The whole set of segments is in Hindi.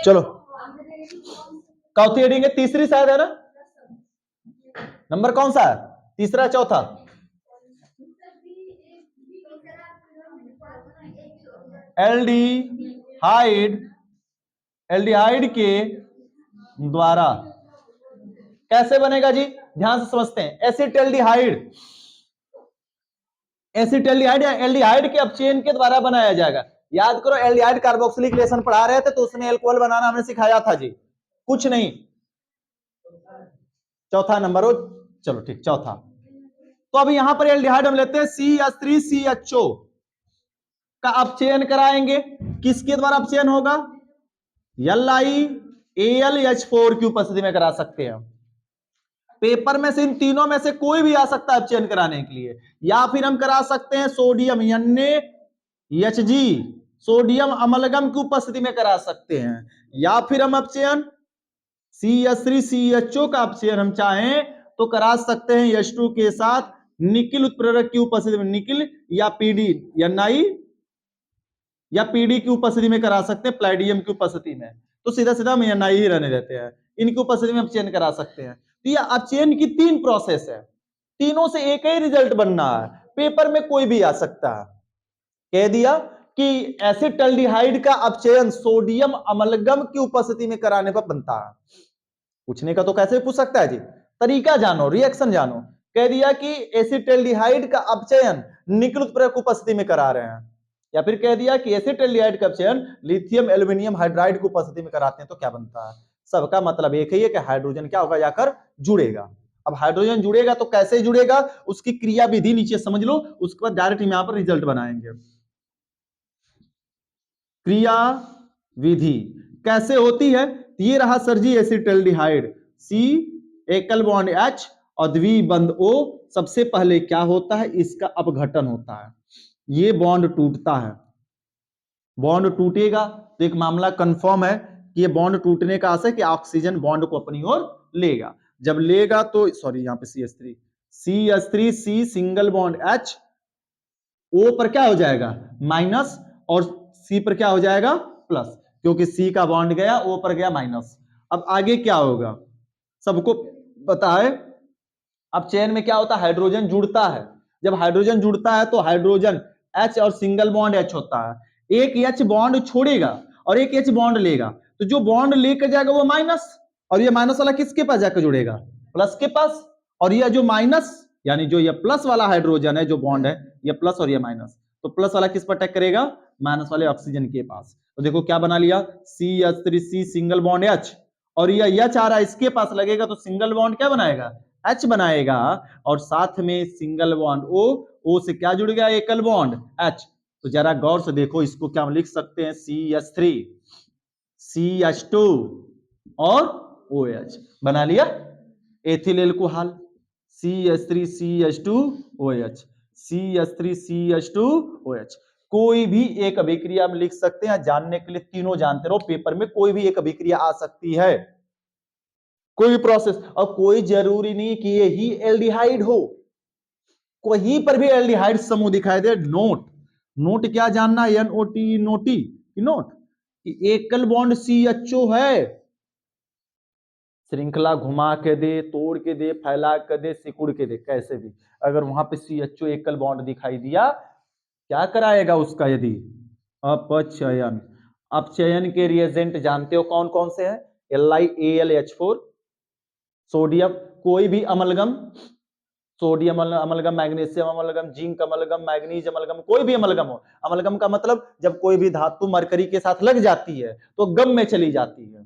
चलो चौथी हेडिंग है, तीसरी शायद है ना, नंबर कौन सा है, तीसरा चौथा? एल्डिहाइड, एल्डिहाइड के द्वारा कैसे बनेगा जी, ध्यान से समझते हैं। एसिटाल्डिहाइड, एसिटाल्डिहाइड या एल्डिहाइड के अपचयन के द्वारा बनाया जाएगा। याद करो एल्डिहाइड कार्बोक्सिलिक रिलेशन पढ़ा रहे थे तो उसमें एल्कोहल बनाना हमने सिखाया था जी, कुछ नहीं। चौथा नंबर हो, चलो ठीक, चौथा। तो अभी यहां पर एल्डिहाइड हम लेते हैं CH3CHO का अपचयन कराएंगे, किसके द्वारा अपचयन होगा, LiAlH4 की उपस्थिति में करा सकते हैं। पेपर में से इन तीनों में से कोई भी आ सकता है अपचयन कराने के लिए, या फिर हम करा सकते हैं सोडियम NaHG, सोडियम अमलगम की उपस्थिति में करा सकते हैं, या फिर हम अपचयन CH3CHO का अपचयन हम चाहें तो करा सकते हैं H2 के साथ निकिल उत्प्रेरक की उपस्थिति में, निकिल या पीडी Ni या पीडी की उपस्थिति में करा सकते हैं, प्लैडियम की उपस्थिति में। तो सीधा सीधा हम Ni ही रहने देते हैं, इनकी उपस्थिति में अपचयन करा सकते हैं। तो यह अपचयन की तीन प्रोसेस है, तीनों से एक ही रिजल्ट बनना है, पेपर में कोई भी आ सकता है। कह दिया कि एसिटाल्डिहाइड का अपचयन सोडियम अमलगम की उपस्थिति में कराने पर बनता है। पूछने का तो कैसे भी पूछ सकता है जी, तरीका जानो, रिएक्शन जानो। कह दिया कि एसिटाल्डिहाइड का अपचयन निकिल उत्प्रेरक उपस्थिति में करा रहे हैं, या फिर कह दिया कि एसिटाल्डिहाइड का अपचयन लिथियम एल्यूमिनियम हाइड्राइड की उपस्थिति में कराते हैं, तो क्या बनता है? सबका मतलब एक ही है कि हाइड्रोजन क्या होगा, जाकर जुड़ेगा। अब हाइड्रोजन जुड़ेगा तो कैसे जुड़ेगा, उसकी क्रिया विधि नीचे समझ लो, उसके बाद डायरेक्ट यहां पर रिजल्ट बनाएंगे। क्रिया विधि कैसे होती है, ये रहा सर जी एसिटाल्डिहाइड, C एकल बॉन्ड H और द्विबंध O। सबसे पहले क्या होता है, इसका अपघटन होता है, ये बॉन्ड टूटता है। बॉन्ड टूटेगा तो एक मामला कंफर्म है कि ये बॉन्ड टूटने का आशय कि ऑक्सीजन बॉन्ड को अपनी ओर लेगा। जब लेगा तो सॉरी यहां पे CH3 C single bond H, O पर क्या हो जाएगा माइनस, और C पर क्या हो जाएगा प्लस, क्योंकि C का बॉन्ड गया O पर गया माइनस। अब आगे क्या होगा सबको पता है, अब चेन में क्या होता है, हाइड्रोजन जुड़ता है। जब हाइड्रोजन जुड़ता है तो हाइड्रोजन H और सिंगल बॉन्ड H होता है, एक H बॉन्ड छोड़ेगा और एक H बॉन्ड लेगा, तो जो बॉन्ड लेकर जाएगा वो माइनस, और ये माइनस वाला किसके पास जाकर जुड़ेगा, प्लस के पास। और ये जो माइनस यानी जो ये प्लस वाला हाइड्रोजन है, जो बॉन्ड है ये प्लस और ये माइनस, तो प्लस वाला किस पर अटैक करेगा, माइनस वाले ऑक्सीजन के पास। तो देखो क्या बना लिया, CH3C सिंगल बॉन्ड H, और ये H आ रहा है इसके पास लगेगा तो सिंगल बॉन्ड क्या बनाएगा, H बनाएगा, और साथ में सिंगल बॉन्ड O से क्या जुड़ गया, एकल बॉन्ड H। तो जरा गौर से देखो, इसको क्या हम लिख सकते हैं, CH3 CH2 और OH, बना लिया ethyl alcohol, CH3 CH2 OH, CH3 CH2 OH। कोई भी एक अभिक्रिया में लिख सकते हैं, जानने के लिए तीनों जानते रहो, पेपर में कोई भी एक अभिक्रिया आ सकती है, कोई भी प्रोसेस, और कोई जरूरी नहीं कि यही एल्डिहाइड हो, कहीं पर भी एल्डिहाइड समूह दिखाई दे, नोट, नोट क्या जानना, NOT नोटी, नोट कि एकल बॉन्ड CHO है, श्रृंखला घुमा के दे, तोड़ के दे, फैला के दे, सिकुड़ के दे, कैसे भी, अगर वहां पे CHO एकल बॉन्ड दिखाई दिया, क्या कराएगा उसका, यदि अपचयन। अपचयन के रिएजेंट जानते हो कौन कौन से हैं, LiAlH4, सोडियम कोई भी amalgam, sodium amalgam, magnesium amalgam, zinc amalgam, manganese amalgam, कोई भी अमलगम हो। अमलगम का मतलब जब कोई भी धातु मरकरी के साथ लग जाती है तो गम में चली जाती है,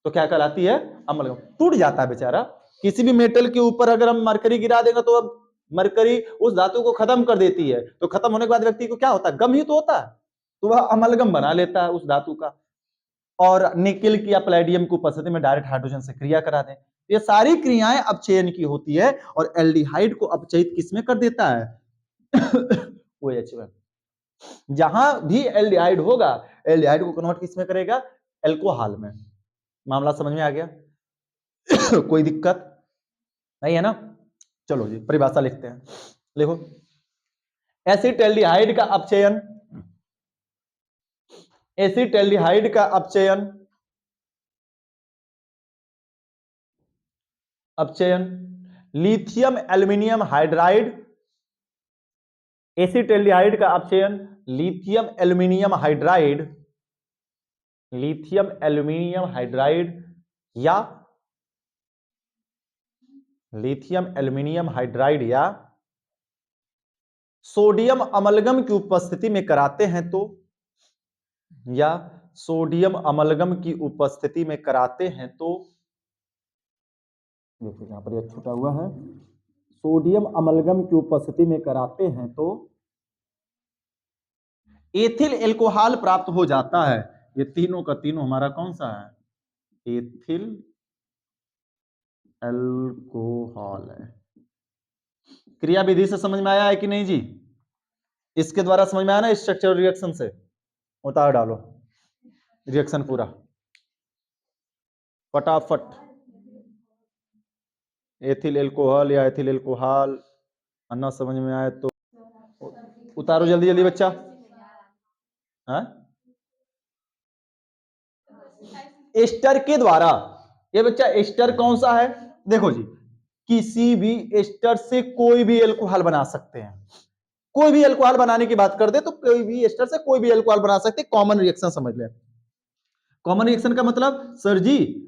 तो क्या कहलाती है, अमलगम, टूट जाता है बेचारा। किसी भी मेटल के ऊपर अगर हम मरकरी गिरा देंगे तो अब मरकरी उस धातु को खत्म कर देती है, तो खत्म होने के बाद व्यक्ति को क्या होता है, गम ही तो होता है, तो वह अमलगम बना लेता है उस धातु का। और निकिल की या प्लेडियम की उपस्थिति में डायरेक्ट हाइड्रोजन से क्रिया करा दें। ये सारी क्रियाएं अपचयन की होती है, और एल्डिहाइड को अपचयित किसमें कर देता है, OH में। जहां भी एल्डिहाइड होगा, एल्डिहाइड को कन्वर्ट किसमें करेगा, एल्कोहल में। मामला समझ में आ गया? कोई दिक्कत नहीं है ना? चलो जी परिभाषा लिखते हैं, देखो एसिटाल्डिहाइड का अपचयन, एसिटाल्डिहाइड का अपचयन अपचयन। लिथियम एल्यूमिनियम हाइड्राइड, एसिटेल्डिहाइड का अपचयन। Lithium aluminium hydride, lithium aluminium hydride या लिथियम एल्यूमिनियम हाइड्राइड या सोडियम अमलगम की उपस्थिति में कराते हैं तो, या सोडियम अमलगम की उपस्थिति में कराते हैं तो, देखिए यहां पर यह छूटा हुआ है, सोडियम अमलगम की उपस्थिति में कराते हैं तो एथिल एल्कोहल प्राप्त हो जाता है। ये तीनों का तीनों हमारा कौन सा है? एथिल एल्कोहल है। क्रिया विधि से समझ में आया है कि नहीं जी? इसके द्वारा समझ में आया ना, स्ट्रक्चर रिएक्शन से? उतार डालो रिएक्शन पूरा फटाफट। एथिल एल्कोहल या एथिल एल्कोहल अन्ना समझ में आए तो उतारो जल्दी जल्दी बच्चा। हाँ? एस्टर के द्वारा, ये बच्चा एस्टर कौन सा है? देखो जी, किसी भी एस्टर से कोई भी एल्कोहल बना सकते हैं। कोई भी एल्कोहल बनाने की बात कर दे तो कोई भी एस्टर से कोई भी एल्कोहल बना सकते हैं। कॉमन रिएक्शन समझ ले। कॉमन रिएक्शन का मतलब सर जी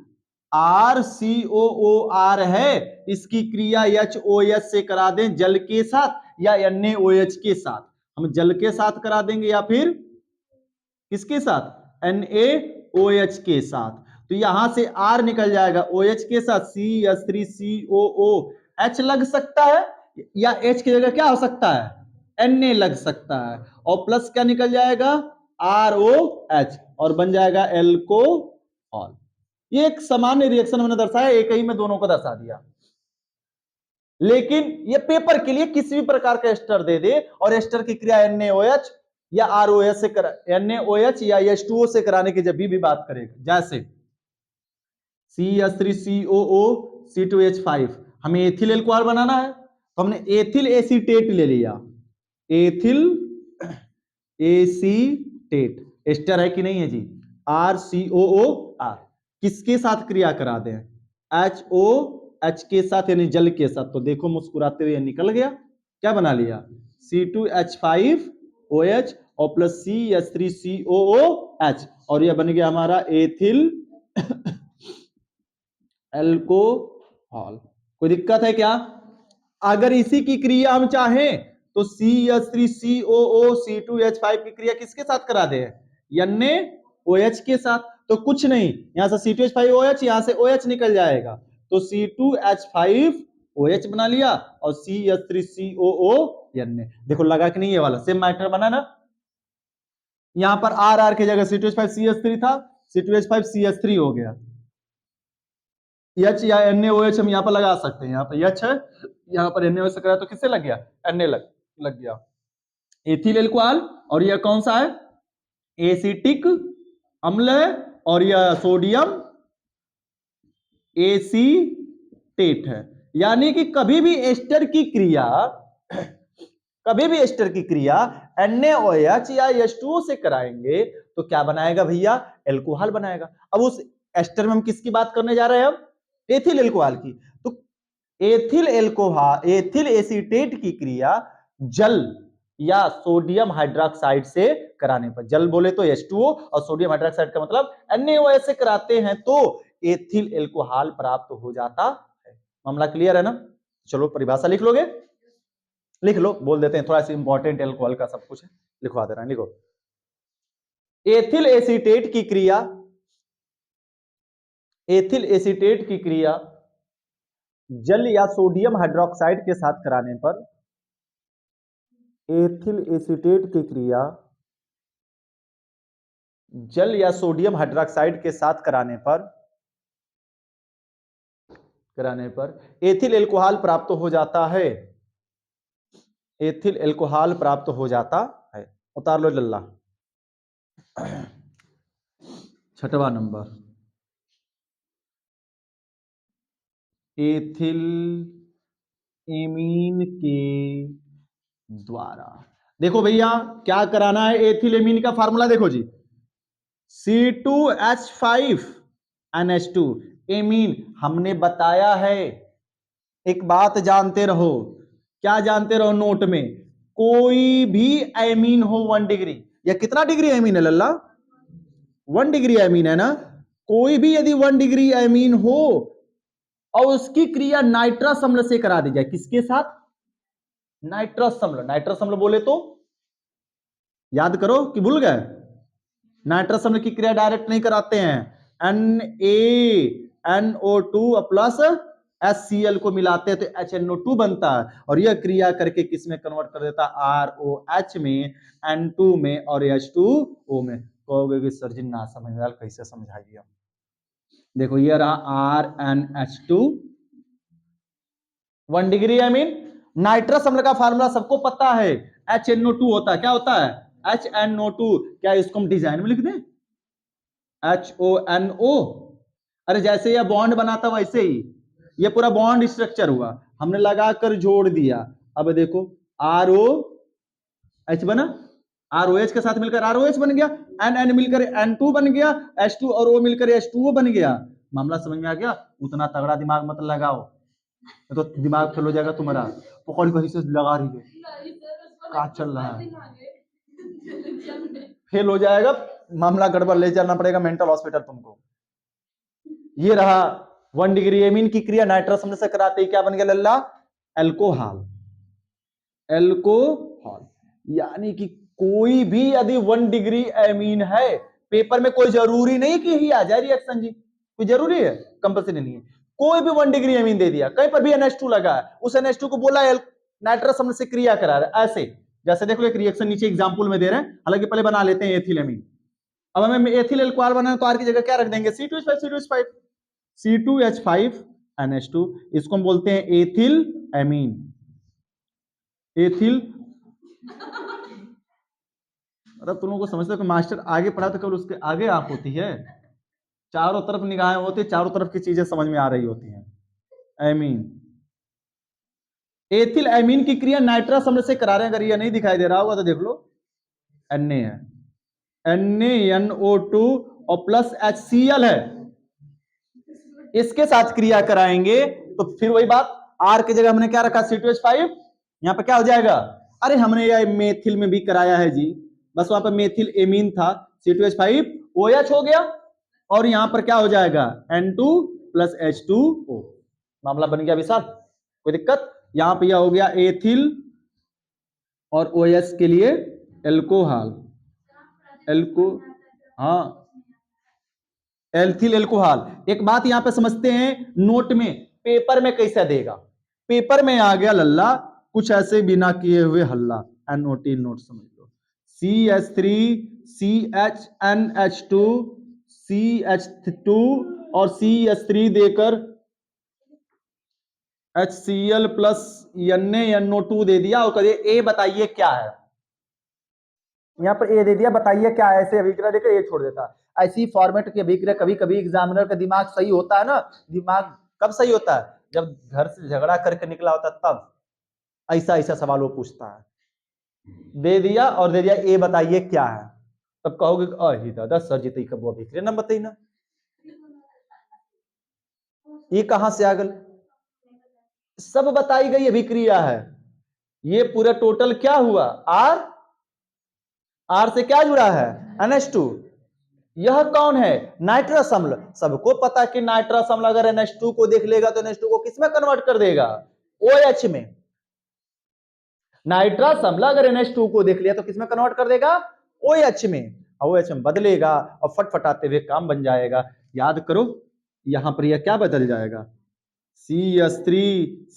RCOOR है, इसकी क्रिया HOH से करा दें जल के साथ या NaOH के साथ। हम जल के साथ करा देंगे या फिर किसके साथ? NaOH के साथ। तो यहां से R निकल जाएगा OH के साथ, CH3COOH लग सकता है या H की जगह क्या हो सकता है? Na लग सकता है और प्लस क्या निकल जाएगा? ROH और बन जाएगा एल्कोहल। ये एक सामान्य रिएक्शन मैंने दर्शाया, एक ही में दोनों को दर्शा दिया। लेकिन ये पेपर के लिए किसी भी प्रकार का एस्टर दे दे और एस्टर की क्रिया NaOH या ROH से NaOH या H2O से कराने की जब भी बात करेगा, जैसे CH3COO C2H5, हमें एथिल एल्कोहल बनाना है तो हमने एथिल एसीटेट ले लिया। एथिल एसीटेट एस्टर है कि नहीं है जी? RCOOR किसके साथ क्रिया करा दें? HOH के साथ यानी जल के साथ। तो देखो मुस्कुराते हुए निकल गया, क्या बना लिया? C2H5OH और प्लस CH3COOH और यह बन गया हमारा एथिल एल्कोहल। कोई दिक्कत है क्या? अगर इसी की क्रिया हम चाहें तो CH3COO C2H5 की क्रिया किसके साथ करा दे? NaOH के साथ। तो कुछ नहीं, यहां से C2H5OH, यहां से OH निकल जाएगा तो C2H5OH बना लिया और CH3COO Na। देखो लगा कि नहीं? ये वाला सेम मैटर बना ना। यहां पर R की जगह C2H5CH3 था, C2H5CH3 हो गया। H या NaOH हम यहाँ पर लगा सकते हैं। यहाँ पर H है, यहाँ पर NaOH से करा तो किससे लग गया? Na लग गया। एथिल एल्कोहल और यह कौन सा है? एसिटिक अम्ल है और यह सोडियम एसीटेट है। यानी कि कभी भी एस्टर की क्रिया NaOH या H2O से कराएंगे तो क्या बनाएगा भैया? एल्कोहल बनाएगा। अब उस एस्टर में हम किसकी बात करने जा रहे हैं? अब एथिल एल्कोहल की। तो एथिल एल्कोहल, एथिल एसीटेट की क्रिया जल या सोडियम हाइड्रोक्साइड से कराने पर, जल बोले तो H2O और सोडियम हाइड्रोक्साइड का मतलब NaOH से कराते हैं तो एथिल एल्कोहल प्राप्त हो जाता है। मामला क्लियर है ना? चलो परिभाषा लिख लोगे? लिख लो, बोल देते हैं, थोड़ा सा इंपॉर्टेंट एल्कोहल का सब कुछ है, लिखवा दे रहे हैं। लिखो, एथिल एसीटेट की क्रिया, एथिल एसीटेट की क्रिया जल या सोडियम हाइड्रोक्साइड के साथ कराने पर, एथिल एसीटेट की क्रिया जल या सोडियम हाइड्रोक्साइड के साथ कराने पर एथिल एल्कोहल प्राप्त हो जाता है। एथिल एल्कोहल प्राप्त हो जाता है। उतार लो लल्ला। छठवां नंबर, एथिल एमीन के द्वारा। देखो भैया क्या कराना है? एथिल एमीन का फार्मूला देखो जी, C2H5NH2 एमीन हमने बताया है एक बात जानते रहो, क्या जानते रहो नोट में, कोई भी एमीन हो 1 डिग्री, या कितना डिग्री एमीन है लल्ला, 1 डिग्री एमीन है ना, कोई भी यदि 1 डिग्री एमीन हो और उसकी क्रिया नाइट्रस अम्ल से करा दी जाए, किसके साथ, नाइट्रस अम्ल, नाइट्रस अम्ल बोले तो याद करो कि भूल गए, नाइट्रस अम्ल की क्रिया डायरेक्ट नहीं कराते हैं, NaNO2 प्लस HCl को मिलाते हैं तो HNO2 बनता है, और यह क्रिया करके किस में कन्वर्ट कर देता है, ROH में, N2 में और H2O में। कहोगे कि सर जी ना समझ में आया, कैसे समझाइए, देखो ये रहा RnH2 1 डिग्री एमीन, नाइट्रस अम्ल का फार्मूला सबको पता है, HNO2 होता है, क्या होता है, HNO2, क्या इसको हम डिजाइन में लिख दें, HONO, अरे जैसे यह बॉन्ड बनाता वैसे ही ये पूरा बॉन्ड स्ट्रक्चर हुआ, हमने लगाकर जोड़ दिया, अब देखो ROH बना, ROH के साथ मिलकर ROH बन गया, N मिलकर N2 बन गया, H2 और O मिलकर H2O बन गया। मामला समझ में आ गया, उतना तगड़ा दिमाग मत लगाओ तो दिमाग फेल हो जाएगा तुम्हारा, पकड़ कहीं से लगा रही है, क्या चल रहा है, फेल हो जाएगा, मामला गड़बड़, ले जाना पड़ेगा मेंटल हॉस्पिटल तुमको। ये रहा 1 डिग्री एमीन की क्रिया नाइट्रस अम्ल से कराते ही क्या बन गया लल्ला, एल्कोहल, एल्कोहल, यानी कि कोई भी यदि 1 डिग्री एमीन है, पेपर में कोई जरूरी नहीं कि ही आ जाए रिएक्शन जी, कोई जरूरी है, कंपल्सरी नहीं है, कोई भी 1 डिग्री एमीन दे दिया, कहीं पर भी NH2 लगा है, उस NH2 को बोला नाइट्रस अम्ल से क्रिया करा रहा है, ऐसे जैसे देखो एक रिएक्शन नीचे एग्जांपल में दे रहे हैं, हालांकि पहले बना लेते हैं एथिल एमीन। अब हमें एथिल एल्कोहल बनाना तो आर की जगह क्या रख देंगे, C2H5, C2H5 NH2, इसको हम बोलते हैं एथिल एमीन, एथिल, मतलब तुम लोगों को समझते हो कि मास्टर आगे पढ़ा तो केवल उसके आगे आंख होती है, चारों तरफ निगाहें होती है, चारों तरफ की चीजें समझ में आ रही होती हैं। एमीन, एथिल एमीन की क्रिया नाइट्रस अम्ल से करा रहे हैं, अगर ये नहीं दिखाई दे रहा होगा तो देख लो, Na है, NaNO2 और प्लस HCl है, इसके साथ क्रिया कराएंगे तो फिर वही बात, R की जगह हमने क्या रखा, C2H5, यहां पर क्या हो जाएगा, अरे हमने यह मेथिल में भी कराया है जी, बस वहां पर मेथिल एमीन था, C2H5 OH हो गया, और यहां पर क्या हो जाएगा, N2 प्लस H2O, मामला बन गया विशाल, कोई दिक्कत, यहां पर यह हो गया एथिल और OH के लिए एल्कोहल, हाँ एल्थिल एल्कोहल। एक बात यहां पे समझते हैं, नोट में पेपर में कैसा देगा, पेपर में आ गया लल्ला कुछ ऐसे बिना किए हुए हल्ला, NOT नोट समझ लो, CH3 CHNH2 CH2 और CH3 देकर HCl प्लस NaNO2 दे दिया, और करिए ए बताइए क्या है, यहां पर ए दे दिया, बताइए क्या है, ऐसे अभिक्रिया देकर ए छोड़ देता, ऐसी फॉर्मेट की अभिक्रिया कभी कभी एग्जामिनर का दिमाग सही होता है ना, दिमाग कब सही होता है, जब घर से झगड़ा करके निकला होता तब ऐसा ऐसा सवाल वो पूछता है, दे दिया और दे दिया ए बताइए क्या है, तब कहोगे अहि दादा सर जी कब वो अभिक्रिया ना बताइए ना, ये कहां से आ गल, सब बताई गई अभिक्रिया है, ये पूरा टोटल क्या हुआ, आर से क्या जुड़ा है, NH2, यह कौन है, नाइट्रस अम्ल, सबको पता कि नाइट्रस अम्ल अगर NH2 को देख लेगा तो NH2 को किसमें कन्वर्ट कर देगा, OH में, नाइट्रस अम्ल अगर NH2 को देख लिया तो किसमें कन्वर्ट कर देगा, OH में, OH में बदलेगा और फटफटाते हुए काम बन जाएगा, याद करो यहां पर यह क्या बदल जाएगा, CH3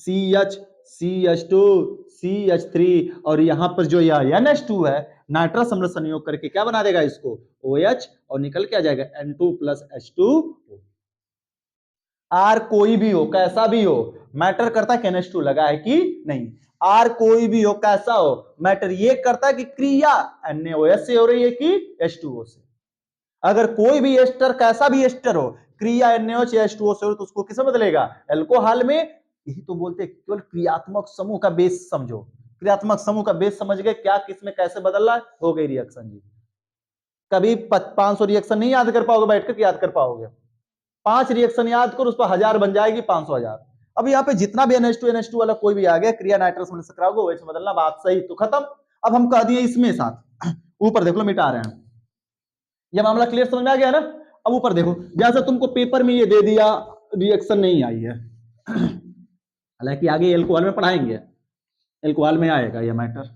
CH CH2 CH3, और यहां पर जो यह NH2 है नाइट्रस अम्ल संयोग करके क्या बना देगा इसको, OH, और निकल के आ जाएगा N2 प्लस H2O। R कोई भी हो, कैसा भी हो, मैटर करता है कि NH2 लगा है कि नहीं, R कोई भी हो कैसा हो, मैटर ये करता है कि क्रिया NaOH से हो रही है कि H2O से, अगर कोई भी एस्टर कैसा भी एस्टर हो, क्रिया NaOH या H2O से हो तो उसको किसमें बदलेगा, एल्कोहल में, यही तो बोलते हैं केवल क्रियात्मक समूह का बेस समझो, क्रियात्मक समूह का बेस समझ गए क्या किसमें कैसे बदल रहा है, हो गई रिएक्शन जी, कभी 500 रिएक्शन नहीं याद कर पाओगे, बैठकर याद कर पाओगे, 5 रिएक्शन याद करो उस पर 1000 बन जाएगी, 500 1000, अब यहाँ पे जितना भी NH2 वाला कोई भी आ गया, क्रिया नाइट्रस होने से कराओगे OH में बदलना, बात सही, तो खत्म। अब हम कह दिए इसमें साथ, ऊपर देख लो मिटा रहे हैं। ये मामला क्लियर समझ में आ गया ना? अब ऊपर देखो, जैसे तुमको पेपर में ये दे दिया रिएक्शन नहीं आई है, हालांकि आगे एल्कोहल में पढ़ाएंगे, एल्कोहल में आएगा ये मैटर।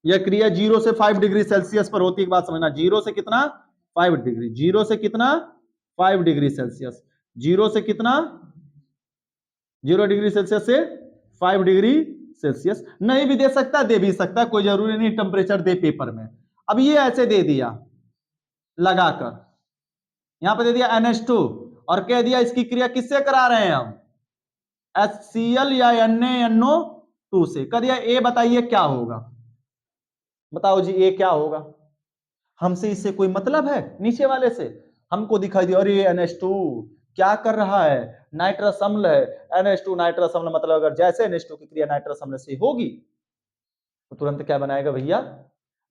यह क्रिया 0 से 5 डिग्री सेल्सियस पर होती है, बात समझना। 0 से कितना? 5 डिग्री। 0 से कितना? 5 डिग्री सेल्सियस। 0 से कितना? 0 डिग्री सेल्सियस से 5 डिग्री सेल्सियस। नहीं भी दे सकता, दे भी सकता, कोई जरूरी नहीं टेम्परेचर दे पेपर में। अब ये ऐसे दे दिया लगाकर, यहां पे दे दिया NH2 और कह दिया इसकी क्रिया किससे करा रहे हैं हम? HCl या NaNO2 से। कह दिया ए बताइए क्या होगा? बताओ जी ए क्या होगा? हमसे इससे कोई मतलब है? नीचे वाले से हमको दिखाई दिया अरे NH2 क्या कर रहा है? नाइट्रस अम्ल है। NH2 नाइट्रस अम्ल, मतलब अगर जैसे NH2 की क्रिया नाइट्रस अम्ल से होगी तो तुरंत क्या बनाएगा भैया?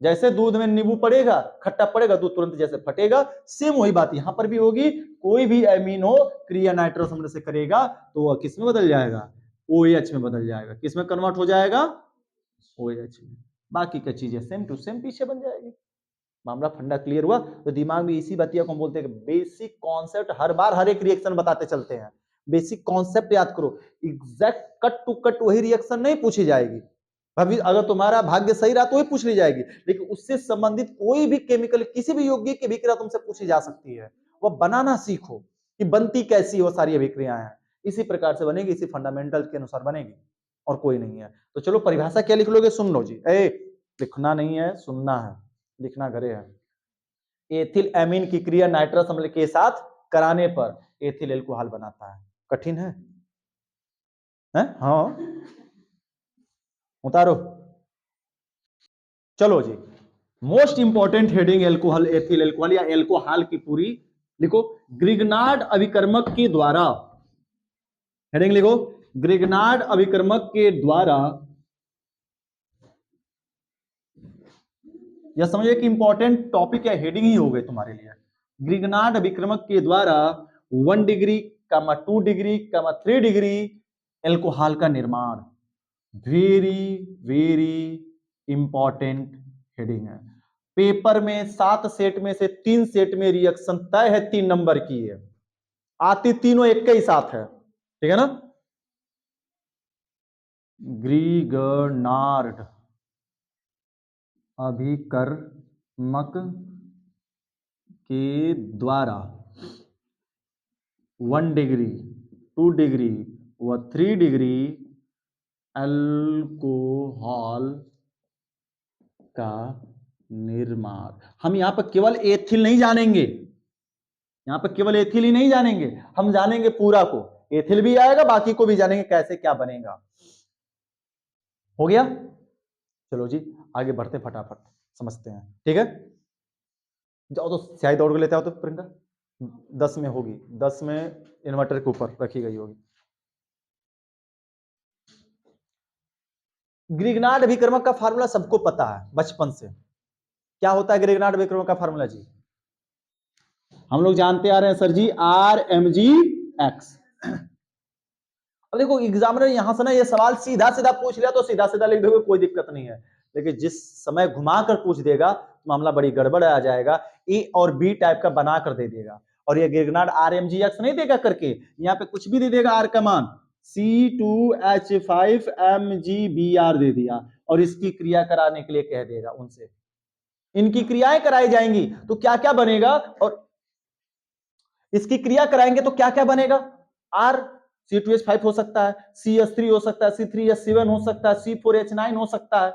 जैसे दूध में नींबू पड़ेगा, खट्टा पड़ेगा, दूध तुरंत जैसे फटेगा, सेम वही बात यहां पर भी होगी। कोई भी एमिनो क्रिया नाइट्रस अम्ल से करेगा तो वह किस में बदल जाएगा? OH में बदल जाएगा। किस में कन्वर्ट हो जाएगा? OH में। बाकी क्या चीजें सेम टू सेम पीछे बन जाएगी। मामला फंडा क्लियर हुआ? तो दिमाग में इसी बातिया को हम बोलते हैं बेसिक कॉन्सेप्ट। हर बार हर एक रिएक्शन बताते चलते हैं, बेसिक कॉन्सेप्ट याद करो। एग्जैक्ट कट टू कट वही रिएक्शन नहीं पूछी जाएगी। अभी अगर तुम्हारा भाग्य सही रहा तो ही पूछ ली जाएगी, लेकिन उससे संबंधित कोई भी केमिकल, किसी भी यौगिक की अभिक्रिया तुमसे पूछी जा सकती है। वह बनाना सीखो कि बनती कैसी वो सारी अभिक्रियाएं हैं। इसी प्रकार से बनेगी, इसी फंडामेंटल के अनुसार बनेगी, और कोई नहीं है। तो चलो परिभाषा क्या लिख लोगे? सुन लो जी। लिखना नहीं है, सुनना है, लिखना घरे है। एथिल एमीन की क्रिया नाइट्रस अम्ल के साथ कराने पर एथिल एल्कोहल बनाता है। कठिन है? हाँ, उतारो। चलो जी, most important heading alcohol, ethyl alcohol या एल्कोहल की पूरी लिखो। ग्रिग्नार्ड अभिकर्मक के द्वारा, हेडिंग लिखो, ग्रिग्नार्ड अभिकर्मक के द्वारा, यह समझिए कि इंपॉर्टेंट टॉपिक या हेडिंग ही हो गए तुम्हारे लिए। ग्रिग्नार्ड अभिकर्मक के द्वारा 1 डिग्री, 2 डिग्री, 3 डिग्री एल्कोहल का निर्माण। वेरी वेरी इंपॉर्टेंट हेडिंग है। पेपर में 7 सेट में से 3 सेट में रिएक्शन तय है, 3 नंबर की है, आती तीनों एक के ही साथ है, ठीक है ना? ग्रिग्नार्ड अभिकर्मक के द्वारा 1 डिग्री, 2 डिग्री व 3 डिग्री अल्कोहल का निर्माण। हम यहां पर केवल एथिल नहीं जानेंगे, यहां पर केवल एथिल ही नहीं जानेंगे, हम जानेंगे पूरा को। एथिल भी आएगा, बाकी को भी जानेंगे कैसे क्या बनेगा। हो गया? चलो जी आगे बढ़ते फटाफट समझते हैं, ठीक है? जाओ तो स्याही दौड़ के लेते आओ तो प्रियंका, 10 में होगी, 10 में इन्वर्टर के ऊपर रखी गई होगी। ग्रिग्नार्ड अभिकर्मक का फार्मूला सबको पता है बचपन से। क्या होता है ग्रिग्नार्ड अभिकर्मक का फार्मूला जी? हम लोग जानते आ रहे हैं सर जी, RMgX। अब देखो एग्जामिनर यहां से ना ये सवाल सीधा सीधा पूछ लिया तो सीधा सीधा लिख दोगे, कोई दिक्कत नहीं है, लेकिन जिस समय घुमा कर पूछ देगा तो मामला बड़ी गड़बड़ आ जाएगा। ए और बी टाइप का बना कर दे देगा, और ये ग्रिग्नार्ड RMgX नहीं देगा करके, यहाँ पे कुछ भी दे देगा, आर का मान C2H5MgBr दे दिया, और इसकी क्रिया कराने के लिए कह देगा उनसे। इनकी क्रियाएं कराई जाएंगी तो क्या क्या बनेगा, और इसकी क्रिया कराएंगे तो क्या क्या बनेगा? R C2H5 हो सकता है, CH3 हो सकता है, C3H7 हो सकता है, C4H9 हो सकता है,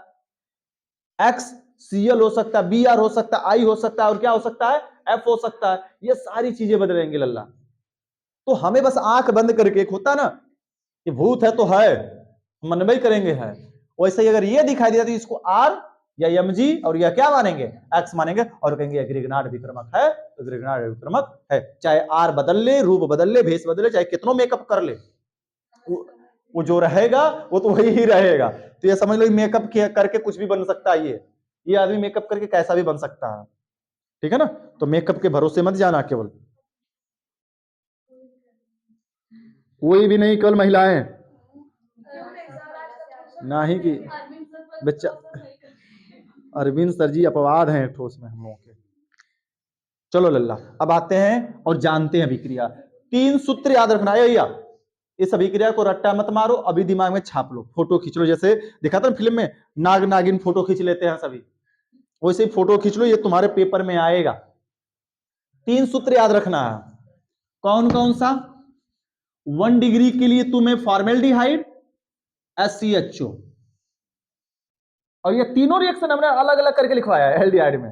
X Cl हो सकता है, Br हो सकता है, I हो सकता है, और क्या हो सकता है? F हो सकता है। ये सारी चीजें बदलेंगे लल्ला। तो हमें बस आंख बंद करके, एक होता ना कि भूत है तो है, मनबई करेंगे है, वैसे ही अगर ये दिखाई दिया तो इसको R या Mg और यह क्या मानेंगे? X मानेंगे, और कहेंगे ग्रिग्नार्ड अभिकर्मक है तो ग्रिग्नार्ड अभिकर्मक है। चाहे R बदल ले, रूप बदल ले, भेष बदले, चाहे कितनों मेकअप कर ले, वो जो रहेगा वो तो वही ही रहेगा। तो ये समझ लो मेकअप करके कुछ भी बन सकता है, ये आदमी मेकअप करके कैसा भी बन सकता है, ठीक है ना? तो मेकअप के भरोसे मत जाना केवल। कोई भी नहीं, केवल महिलाएं। नहीं कि बच्चा, अरविंद सर जी अपवाद हैं ठोस में हम लोगों के। चलो लल्ला, अब आते हैं और जानते हैं अभिक्रिया। 3 सूत्र याद रखना है भैया। इस अभिक्रिया को रट्टा मत मारो, अभी दिमाग में छाप लो, फोटो खींच लो, जैसे दिखा था फिल्म में नाग नागिन फोटो खींच लेते हैं सभी, वैसे ही फोटो खींच लो, ये तुम्हारे पेपर में आएगा। 3 सूत्र याद रखना है। कौन कौन सा? 1 डिग्री के लिए तुम्हें फॉर्मेल्डिहाइड SCHO, और ये तीनों रिएक्शन हमने अलग अलग करके लिखवाया है एल्डिहाइड में।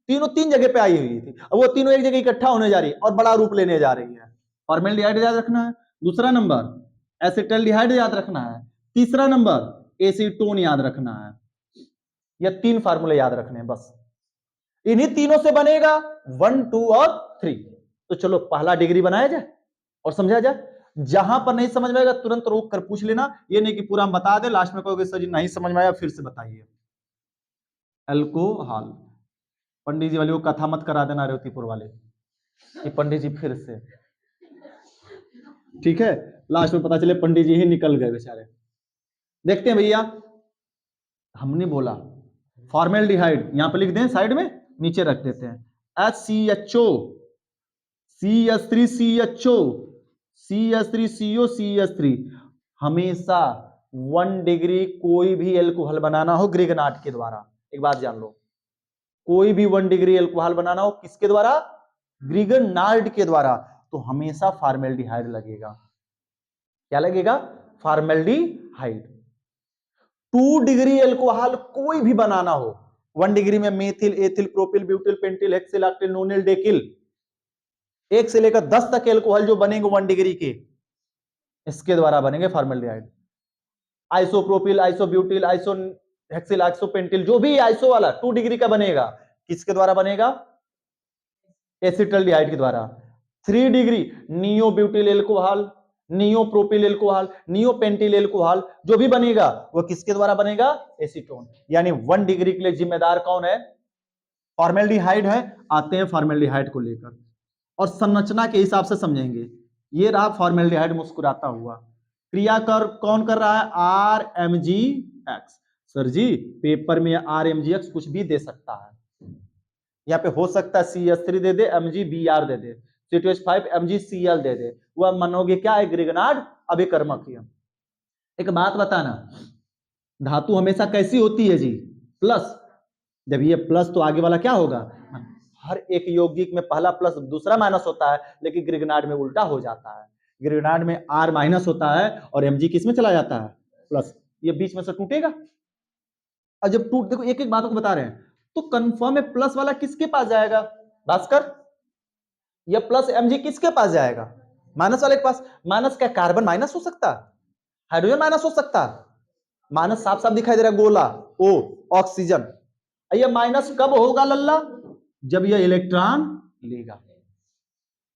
तीनों 3 जगह पे आई हुई थी, अब वो तीनों एक जगह इकट्ठा होने जा रही है और बड़ा रूप लेने जा रही है। फॉर्मेल्डिहाइड याद रखना है, दूसरा नंबर एसिटल्डिहाइड याद रखना है, तीसरा नंबर एसीटोन याद रखना है। ये 3 फार्मूले याद रखने हैं बस, इन्हीं तीनों से बनेगा 1, 2 और 3। तो चलो पहला डिग्री बनाया जाए और समझा जाए। जहां पर नहीं समझ में आएगा तुरंत रोक कर पूछ लेना, ये नहीं कि पूरा हम बता दे लास्ट में कहोगे सर जी नहीं समझ में आया फिर से बताइए। अल्कोहल, पंडित जी वाली वो कथा मत करा देना रेवतीपुर वाले कि पंडित जी फिर से, ठीक है, लास्ट में पता चले पंडित जी ही निकल गए बेचारे। देखते हैं भैया, हमने बोला फॉर्मेल्डिहाइड यहां पे लिख दें, साइड में नीचे रख देते हैं, HCHO CH3CHO CH3CO CH3। हमेशा 1 डिग्री कोई भी एल्कोहल बनाना हो ग्रिगनाट के द्वारा, एक बात जान लो, कोई भी 1 डिग्री एल्कोहल बनाना हो किसके द्वारा? ग्रिगनार्ड के द्वारा, तो हमेशा फॉर्मेल्डिहाइड लगेगा। क्या लगेगा? फॉर्मेल्डिहाइड। 2 डिग्री एल्कोहल कोई भी बनाना हो, 1 डिग्री में methyl, ethyl, propyl, butyl, pentyl, hexyl, octyl, nonyl, decyl, 1 से लेकर 10 तक एल्कोहल जो बनेंगे 1 डिग्री के, इसके द्वारा बनेंगे formaldehyde. Isopropyl, isobutyl, iso hexyl, आइसोपेंटिल, जो भी आइसो वाला 2 डिग्री का बनेगा, किसके द्वारा बनेगा? एसिटल्डिहाइड के द्वारा। 3 डिग्री नियोब्यूटिल एल्कोहल, नियोप्रोपिल एल्कोहल, नियोपेंटिल एल्कोहल जो भी बनेगा वो किसके द्वारा बनेगा? एसीटोन। यानी 1 डिग्री के लिए जिम्मेदार कौन है? फॉर्मेल्डिहाइड है। आते हैं फॉर्मेल्डिहाइड को लेकर और संरचना के हिसाब से समझेंगे। ये रहा फॉर्मेल्डिहाइड मुस्कुराता हुआ, क्रिया कर कौन कर रहा है? RMGX। सर जी पेपर में RMGX कुछ भी दे सकता है, यहाँ पे हो सकता है CH3 दे दे, MgBr दे दे, C2H5 MgCl दे दे, वह मनोगे क्या है? ग्रिगनार्ड अभिकर्मक। एक बात बताना, धातु हमेशा कैसी होती है जी? प्लस। जब ये प्लस तो आगे वाला क्या होगा? हर एक यौगिक में पहला प्लस दूसरा माइनस होता है, लेकिन ग्रिगनार्ड में उल्टा हो जाता है। ग्रिगनार्ड में R माइनस होता है और Mg किस में चला जाता है? प्लस। ये बीच में से टूटेगा, और जब टूट, देखो एक एक बातों को बता रहे हैं, तो कंफर्म है प्लस वाला किसके पास जाएगा? भास्कर, ये प्लस Mg किसके पास जाएगा? माइनस वाले के पास। माइनस क्या कार्बन माइनस हो सकता है? हाइड्रोजन माइनस हो सकता है? माइनस साफ साफ दिखाई दे रहा है, गोला O ऑक्सीजन। ये माइनस कब होगा लल्ला? जब यह इलेक्ट्रॉन लेगा।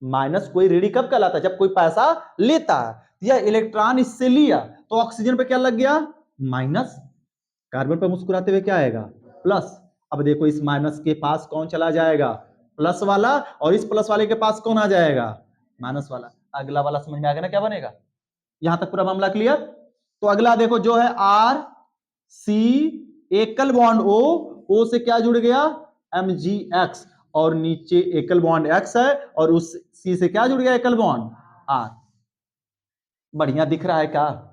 माइनस कोई ऋणी कब कहलाता है? जब कोई पैसा लेता है। यह इलेक्ट्रॉन इससे लिया तो ऑक्सीजन पे क्या लग गया? माइनस। कार्बन पर मुस्कुराते हुए क्या आएगा? प्लस। अब देखो इस माइनस के पास कौन चला जाएगा? प्लस वाला, और इस प्लस वाले के पास कौन आ जाएगा? माइनस वाला। अगला वाला समझ में आ गया ना क्या बनेगा? यहां तक पूरा मामला क्लियर? तो अगला देखो जो है RC, एकल बॉन्ड O से क्या जुड़ गया? MgX, और नीचे एकल बॉन्ड X है और उस C से क्या जुड़ गया? एकल बॉन्ड R। बढ़िया दिख रहा है क्या?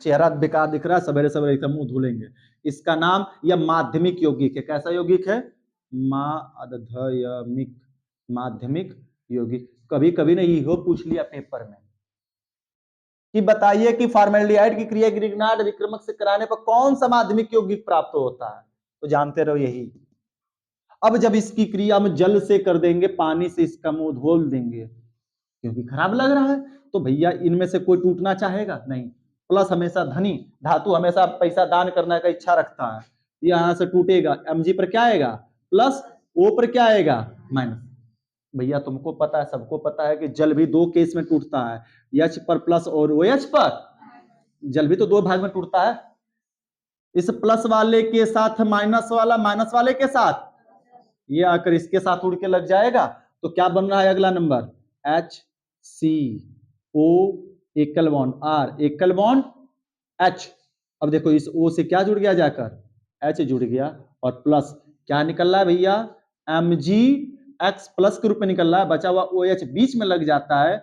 चेहरा बेकार दिख रहा है, सवेरे सवेरे एकदम मुंह धुलेंगे। इसका नाम यह माध्यमिक यौगिक है। कैसा यौगिक है? माध्यमिक, माध्यमिक यौगिक। कभी कभी ना ये पूछ लिया पेपर में कि बताइए कि फॉर्मेल्डिहाइड की क्रिया ग्रिगनार्ड विक्रमक से कराने पर कौन सा माध्यमिक यौगिक प्राप्त होता है? तो जानते रहो यही। अब जब इसकी क्रिया हम जल से कर देंगे, पानी से इसका मुंह धोल देंगे क्योंकि खराब लग रहा है, तो भैया इनमें से कोई टूटना चाहेगा नहीं। प्लस हमेशा धनी, धातु हमेशा पैसा दान करने का इच्छा रखता है, यहां से टूटेगा। Mg पर क्या आएगा? प्लस। O पर क्या आएगा? माइनस। भैया तुमको पता है, सबको पता है कि जल भी 2 केस में टूटता है, H पर प्लस और OH पर। जल भी तो 2 भाग में टूटता है, इस प्लस वाले के साथ माइनस वाला, माइनस वाले के साथ, ये आकर इसके साथ उड़ के लग जाएगा। तो क्या बन रहा है अगला नंबर? HC। O एकल बॉन्ड R एकल बॉन्ड H। अब देखो इस O से क्या जुड़ गया जाकर, H जुड़ गया, और प्लस क्या निकल रहा है भैया, MgX प्लस के रूप में निकल रहा है, बचा हुआ OH बीच में लग जाता है,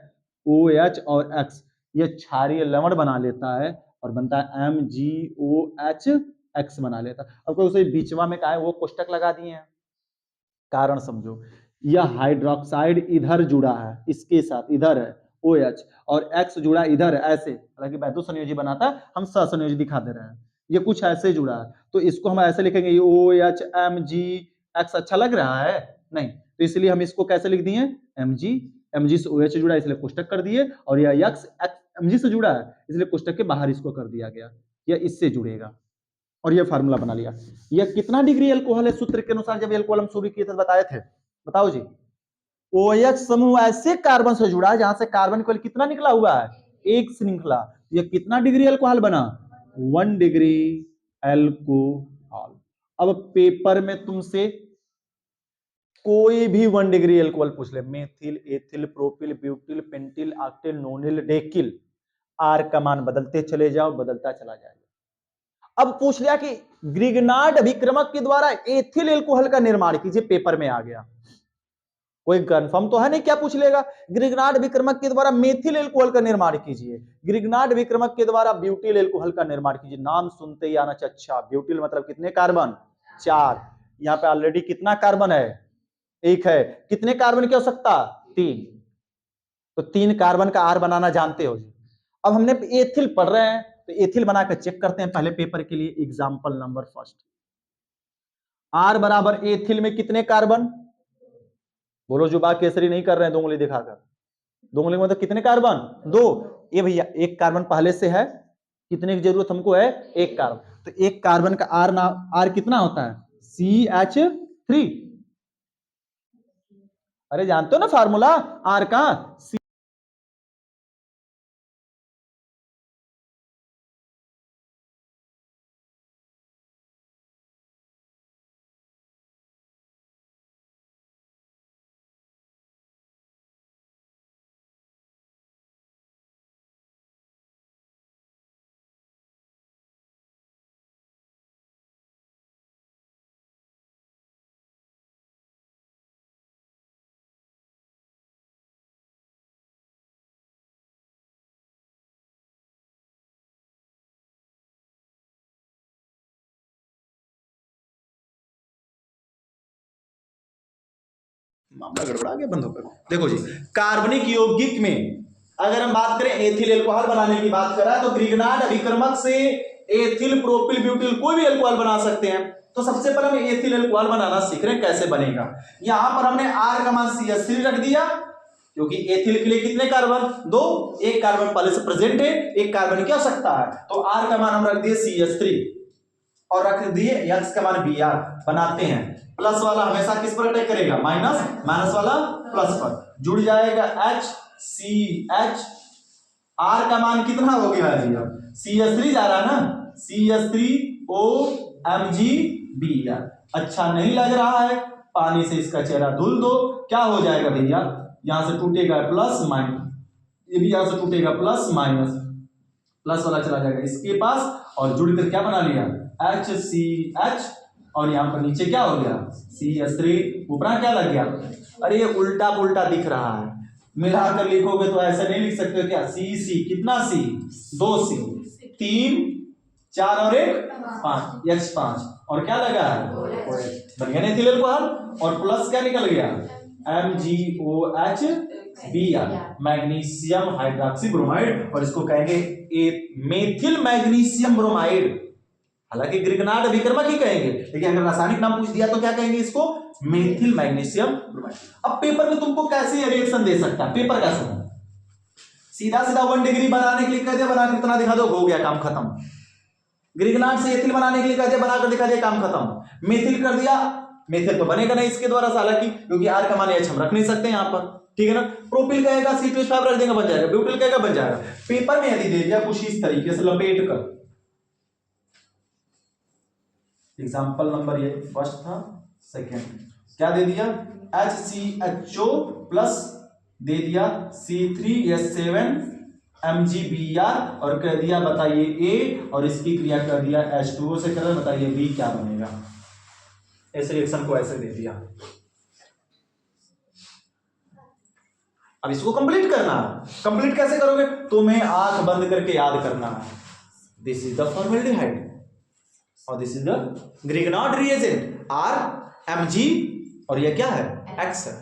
OH और X ये क्षारीय लवण बना लेता है और बनता है MgOH X बना लेता है। अब कोई उसे बीचवा में कहा है वो कोष्टक लगा दिए हैं, कारण समझो, यह हाइड्रोक्साइड इधर जुड़ा है इसके साथ, इधर है OH और X जुड़ा इधर है ऐसे, हालांकि वैद्युत संयोजी बनाता है, हम सहसंयोजी दिखा दे रहे हैं, ये कुछ ऐसे जुड़ा है, तो इसको हम ऐसे लिखेंगे OH MgX। अच्छा लग रहा है नहीं, तो इसलिए हम इसको कैसे लिख दिए Mg से OH जुड़ा इसलिए कोष्टक कर दिए, और यह X Mg से जुड़ा है इसलिए कोष्टक के बाहर इसको कर दिया गया, यह इससे जुड़ेगा, और ये फार्मूला बना लिया। यह कितना डिग्री एल्कोहल है सूत्र के अनुसार, जब एल्कोहल हम शुरू किए थे बताए थे, बताओ जी। OH समूह ऐसे कार्बन से जुड़ा है जहां से कार्बन केवल कितना निकला हुआ है, एक श्रृंखला, यह कितना डिग्री एल्कोहल बना, 1 डिग्री एल्कोहल। अब पेपर में तुमसे कोई भी 1 डिग्री एल्कोहल पूछ ले, methyl, ethyl, propyl, butyl, pentyl, octyl, nonyl, decyl, R का मान बदलते चले जाओ, बदलता चला जाएगा। अब पूछ लिया कि ग्रिग्नार्ड अभिक्रमक के द्वारा एथिल एल्कोहल का निर्माण कीजिए, पेपर में आ गया, कोई कंफर्म तो है नहीं, क्या पूछ लेगा, ग्रिग्नार्ड अभिक्रमक के द्वारा मेथिल एल्कोहल का निर्माण कीजिए, ग्रिग्नार्ड अभिक्रमक के द्वारा ब्यूटिल एल्कोहल का निर्माण कीजिए। नाम सुनते ही आना चाहिए, अच्छा ब्यूटिल मतलब कितने कार्बन, 4, यहाँ पे ऑलरेडी कितना कार्बन है, 1 है, कितने कार्बन की आवश्यकता, 3, तो 3 कार्बन का आर बनाना जानते हो। अब हमने एथिल पढ़ रहे हैं तो एथिल बनाकर चेक करते हैं पहले पेपर के लिए, एग्जांपल नंबर फर्स्ट, आर बराबर एथिल में कितने कार्बन, बोलो जुबा केसरी नहीं कर रहे हैं, 2 उंगली दिखाकर, 2 उंगली मतलब कितने कार्बन, 2, ये भैया 1 कार्बन पहले से है, कितने की जरूरत हमको है, 1 कार्बन, तो 1 कार्बन का आर कितना होता है, CH3, अरे जानते हो ना फार्मूला आर का, मामला गड़बड़ा गया, बंद होकर देखो जी, कार्बनिक यौगिक में अगर हम बात करें एथिल एल्कोहल बनाने की बात करें तो ग्रिग्नार्ड अभिक्रमक से एथिल, प्रोपिल, ब्यूटिल कोई भी एल्कोहल बना सकते हैं। तो सबसे पहले हम एथिल एल्कोहल बनाना सीख रहे हैं, कैसे बनेगा। यहां पर हमने आर का मान CH3 रख दिया, क्योंकि एथिल के लिए कितने कार्बन, 2, 1 कार्बन पहले से प्रेजेंट है, 1 कार्बन की आवश्यकता है, तो आर का मान हम रख दिए CH3 और रख दिए X का मान Br, बनाते हैं। प्लस वाला हमेशा किस पर अटैक करेगा, माइनस, माइनस वाला प्लस पर, जुड़ जाएगा HCH, R का मान कितना हो गया है, CH3 जा रहा है ना, CH3O MgBr। अच्छा नहीं लग रहा है, पानी से इसका चेहरा धुल दो, क्या हो जाएगा भैया, यहां से टूटेगा प्लस माइनस, ये भी यहां से टूटेगा प्लस माइनस, प्लस वाला चला जाएगा इसके पास, और जुड़कर क्या बना लिया HCH, और यहाँ पर नीचे क्या हो गया CH3, ऊपर क्या लग गया, अरे ये उल्टा पुल्टा दिख रहा है, मिलाकर लिखोगे तो ऐसा नहीं लिख सकते हो क्या, CC कितना C, 2C, 3, 4 और 1 5, H5, और क्या लगा है, बन गया ना एथिल एल्कोहल, और प्लस क्या निकल गया MgOH Br, magnesium hydroxy bromide, और इसको कहेंगे मेथिल मैग्नीशियम ब्रोमाइड। हालांकि ग्रिग्नार्ड अभिक्रमक ही कहेंगे, लेकिन अगर रासायनिक नाम पूछ दिया तो क्या कहेंगे इसको, मेथिल मैग्नीशियम ब्रोमाइड। अब पेपर में तुमको कैसे रिएक्शन दे सकता है, पेपर का सुनो, सीधा सीधा 1 डिग्री बनाने के लिए कह दिया, बनाकर कितना दिखा दो, हो गया काम खत्म। ग्रिग्नार्ड से एथिल बनाने के लिए कह दिया, बनाकर दिखा दिया, काम खत्म। मेथिल कर दिया, मेथिल तो बनेगा नहीं इसके द्वारा, हालांकि क्योंकि आर का मान H हम रख नहीं सकते यहाँ पर, ठीक है ना। प्रोपिल कहेगा C2H5 रख देंगे, बन जाएगा। ब्यूटिल कहेगा, बन जाएगा। पेपर में यदि दे दिया कुछ इस तरीके से लपेट कर, एग्जाम्पल नंबर ये फर्स्ट था, सेकेंड क्या दे दिया, HCHO प्लस दे दिया C3H7 MgBr और कह दिया बताइए A, और इसकी क्रिया कर दिया H2O से कर, बताइए B क्या बनेगा। इस रिएक्शन को ऐसे दे दिया। अब इसको कंप्लीट करना है। कंप्लीट कैसे करोगे? तुम्हें आंख बंद करके याद करना है। दिस इज द फॉर्मेल्डिहाइड और this is the Grignard reagent RMg, और ये क्या है? X है।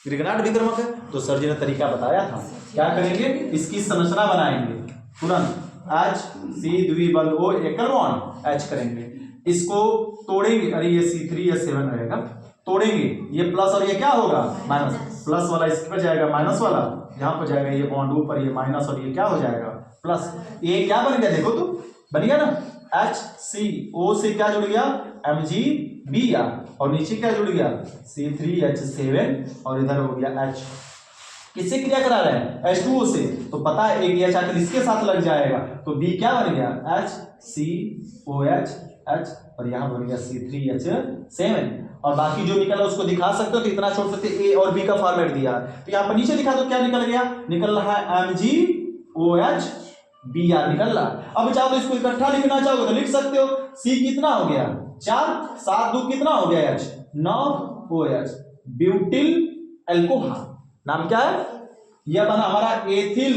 ग्रिगनार्ड विक्रमक है, तो सर जी ने तरीका बताया था। क्या करेंगे? इसकी संरचना बनाएंगे तुरंत। H C द्विबंध O एकल बॉन्ड H करेंगे, इसको तोड़ेंगे। अरे ये C3H7 रहेगा, तोड़ेंगे, ये प्लस और ये क्या होगा? माइनस। प्लस वाला इस पर जाएगा, माइनस वाला यहाँ पर जाएगा, ये बॉन्ड ऊपर, ये माइनस और ये क्या हो जाएगा? प्लस। ये क्या बन गया? देखो तो बन गया ना, HCO से क्या जुड़ गया? MgBr, और नीचे क्या जुड़ गया? C3H7, और इधर हो गया H। किससे क्रिया करा रहे हैं? H2O से, तो पता है एक H आकर इसके साथ लग जाएगा, तो B क्या बन गया? HCOH H, और यहाँ बन गया C3H7, और बाकी जो निकला उसको दिखा सकते हो, तो इतना छोड़ सकते A और B का फॉर्मेट दिया, तो यहाँ पर नीचे दिखा दो क्या निकल गया? निकल रहा है MgOH Br निकल रहा। अब चाहो तो इसको इकट्ठा लिखना चाहोगे तो लिख सकते हो। C कितना हो गया? 4, 7 2 कितना हो गया? H 9 OH, butyl alcohol. नाम क्या है? यह बना हमारा एथिल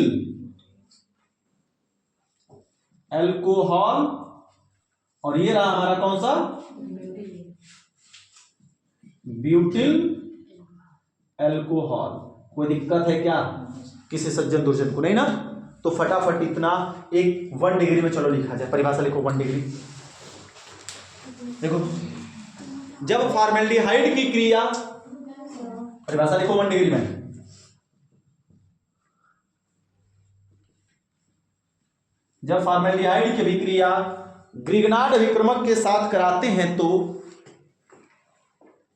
एल्कोहल, और ये रहा हमारा कौन सा? Butyl alcohol. कोई दिक्कत है क्या किसी सज्जन दुर्जन को? नहीं ना? तो फटाफट इतना एक 1 डिग्री में चलो लिखा जाए। परिभाषा लिखो 1 डिग्री। देखो, जब फॉर्मेल्डिहाइड की क्रिया, परिभाषा लिखो 1 डिग्री में। जब फॉर्मेल्डिहाइड की अभिक्रिया ग्रिगनार्ड विक्रमक के साथ कराते हैं तो,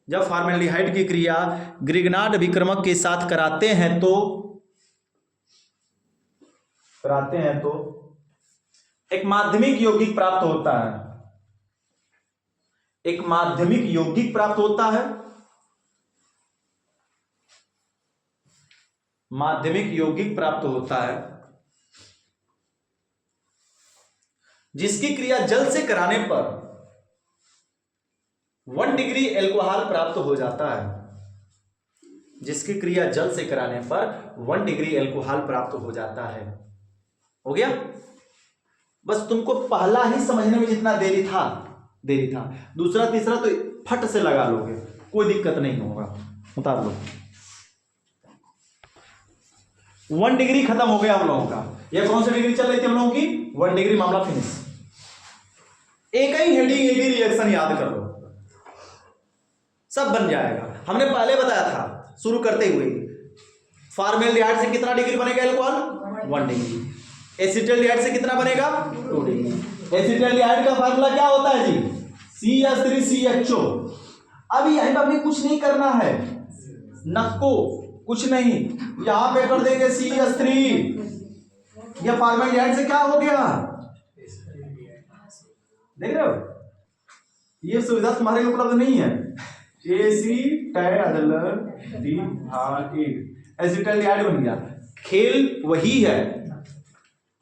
जब फॉर्मेल्डिहाइड की क्रिया ग्रिगनार्ड विक्रमक के साथ कराते हैं तो एक माध्यमिक यौगिक प्राप्त होता है। एक माध्यमिक यौगिक प्राप्त होता है। माध्यमिक यौगिक प्राप्त होता है जिसकी क्रिया जल से कराने पर 1 डिग्री एल्कोहल प्राप्त हो जाता है। जिसकी क्रिया जल से कराने पर 1 डिग्री एल्कोहल प्राप्त हो जाता है। हो गया? बस तुमको पहला ही समझने में जितना देरी था, दूसरा तीसरा तो फट से लगा लोगे, कोई दिक्कत नहीं होगा। उतार लो। 1 डिग्री खत्म हो गया हम लोगों का। यह कौन सी डिग्री चल रही थी हम लोगों की? 1 डिग्री, मामला फिनिश। एक ही हेडिंग, एक ही रिएक्शन याद कर लो, सब बन जाएगा। हमने पहले बताया था शुरू करते हुए, फॉर्मेल्डिहाइड से कितना डिग्री बनेगा एल्कोहल? 1 डिग्री। एसिटल्डिहाइड से कितना बनेगा? 2 डिग्री। एसिटल्डिहाइड का फार्मूला क्या होता है जी? CH3CHO। अभी यहीं पर हमें कुछ नहीं करना है, नको कुछ नहीं, यहां पे कर देंगे CH3। यह फॉर्मेल्डिहाइड से क्या हो गया? देख रहे हो? ये सुविधा तुम्हारे लिए उपलब्ध नहीं है। एसिटल्डिहाइड बन गया। खेल वही है,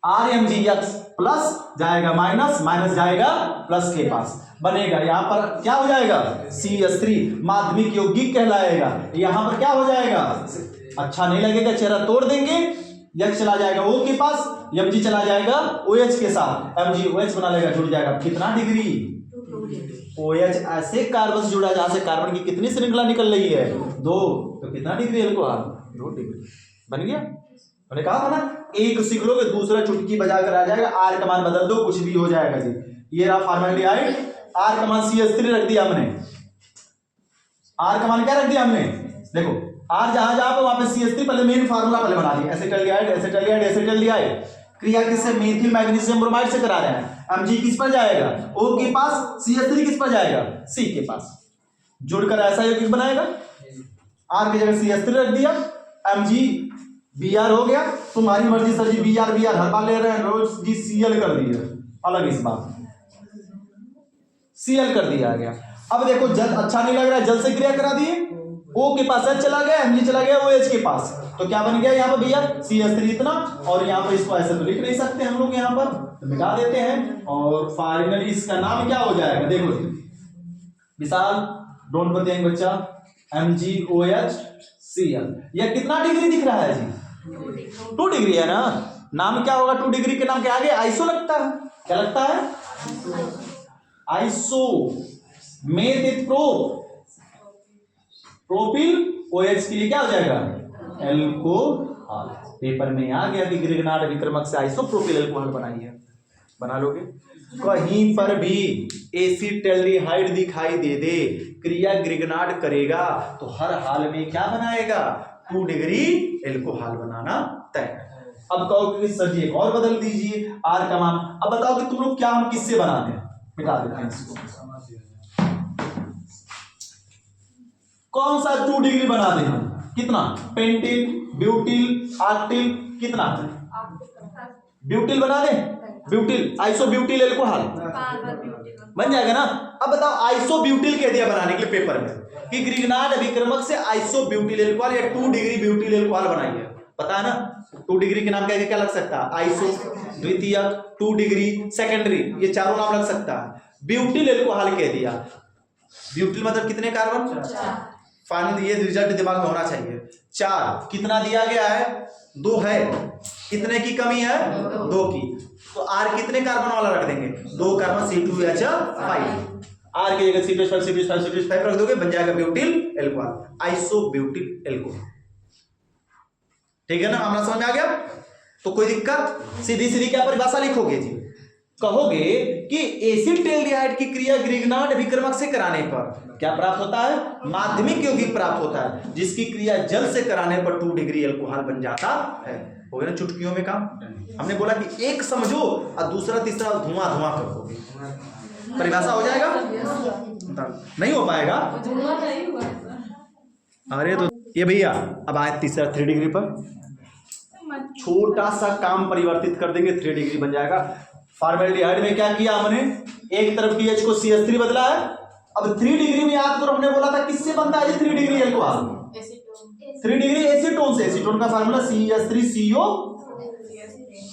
RMgX प्लस जाएगा माइनस, माइनस जाएगा प्लस के पास, बनेगा यहाँ पर क्या हो जाएगा? CH3 माध्यमिक यौगिक कहलाएगा। यहाँ पर क्या हो जाएगा? अच्छा नहीं लगेगा, चेहरा तोड़ देंगे। X चला जाएगा O के पास, Mg चला जाएगा OH के साथ, MgOH बना लेगा, जुड़ जाएगा। कितना डिग्री? OH ऐसे कार्बन से जुड़ा जहां से कार्बन की कितनी श्रृंखला निकल रही है? 2। तो कितना डिग्री एल्कोहल? 2 डिग्री। बन गया? मैंने कहा था ना, एक सीख लो कि दूसरा चुटकी बजा कर आ जाएगा। R का मान बदल दो, कुछ भी हो जाएगा जी। ये रहा फॉर्मेल्डिहाइड, R का मान CH3 रख दिया हमने। R का मान क्या रख दिया हमने? देखो, R जहां जहां पे वहां पे CH3, पहले मेन फार्मूला पहले बना लिया। एसिटल्डिहाइड एसिटल्डिहाइड एसिटल्डिहाइड, क्रिया किससे? मेथिल मैग्नीशियम ब्रोमाइड से करा रहे हैं। Mg किस पर जाएगा? O के पास। CH3 किस पर जाएगा? C के पास। जुड़कर ऐसा यौगिक बनाएगा। R की जगह CH3 रख दिया, MgBr हो गया। तुम्हारी मर्जी सर जी, Br हर बार ले रहे हैं, रोज जी Cl कर दिया, अलग इस बात, Cl कर दिया गया। अब देखो जल अच्छा नहीं लग रहा है, जल से क्रिया करा दिए, O के पास H चला गया, Mg चला गया OH के पास, तो क्या बन गया यहाँ पर भैया CH3 इतना, और यहाँ पर इसको ऐसे तो लिख नहीं सकते हम लोग, यहाँ पर तो मिटा देते हैं, और फाइनली इसका नाम क्या हो जाएगा, देखो जी विशाल, डोंट बताएंगे बच्चा, MgOHCl। यह कितना डिग्री दिख रहा है जी, 2 डिग्री है ना, नाम क्या होगा 2 डिग्री के नाम के आगे आइसो लगता है, क्या लगता है आइसो, मेथ प्रोपिल, OH के लिए क्या हो जाएगा एल्कोहल। पेपर में आ गया कि ग्रिगनार्ड विक्रमक से आइसोप्रोपिल एल्कोहल बनाइए, बना लोगे। कहीं पर भी एसिटाल्डिहाइड दिखाई दे दे, क्रिया ग्रिगनार्ड करेगा तो हर हाल में क्या बनाएगा 2 डिग्री एल्कोहल बनाना तय। अब कहोगे कि सर जी एक और बदल दीजिए आर का मान, अब बताओ कि तुम लोग क्या हम किससे बनाते हैं, मिटा देते हैं इसको, कौन सा 2 डिग्री बना दें हम, कितना पेंटिल, ब्यूटिल, आर्टिल, कितना ब्यूटिल बना दें, ब्यूटिल आइसोब्यूटिल एल्कोहल बन जाएगा ना। अब बताओ आइसोब्यूटिल कह दिया बनाने के लिए पेपर में कि ग्रिगनार्ड विक्रमक से आइसोब्यूटिल एल्कोहल या 2 डिग्री ब्यूटिल एल्कोहल बनाइए, पता है ना 2 डिग्री के नाम क्या लग सकता है, आइसो द्वितीयक, 2 डिग्री सेकेंडरी, ये चारों नाम लग सकता है। ब्यूटिल एल्कोहल कह दिया, ब्यूटिल मतलब कितने कार्बन, फाइनली ये रिजल्ट दिमाग में होना चाहिए, 4 कितना दिया गया है 2 है, कितने की कमी है 2 की, तो R कितने कार्बन वाला रख देंगे 2 कार्बन C2H5, R की जगह C2H5 रख दोगे, बन जाएगा ब्यूटिल एल्कोहल, आइसोब्यूटिल एल्कोहल। ठीक है ना, मामला समझ में आ गया। तो कोई दिक्कत, सीधी सीधी क्या परिभाषा लिखोगे जी, कहोगे कि एसिटाल्डिहाइड की क्रिया ग्रिगनार्ड विक्रमक से कराने पर क्या प्राप्त होता है, माध्यमिक यौगिक प्राप्त होता है, जिसकी क्रिया जल से कराने पर 2 डिग्री एल्कोहल बन जाता है। हो गया ना चुटकियों में काम। हमने बोला कि एक समझो और दूसरा तीसरा धुआं धुआं करोगे, परिभाषा हो जाएगा, नहीं हो पाएगा। अरे तो ये भैया अब आए तीसरा 3 डिग्री पर, छोटा सा काम परिवर्तित कर देंगे, 3 डिग्री बन जाएगा। फॉर्मेल्डिहाइड में क्या किया हमने, एक तरफ की H को CH3 बदला है। अब 3 डिग्री में याद करो हमने बोला था किससे बनता है 3 डिग्री एल्कोहल, 3 डिग्री एसीटोन से, एसीटोन का फार्मूला CH3CO,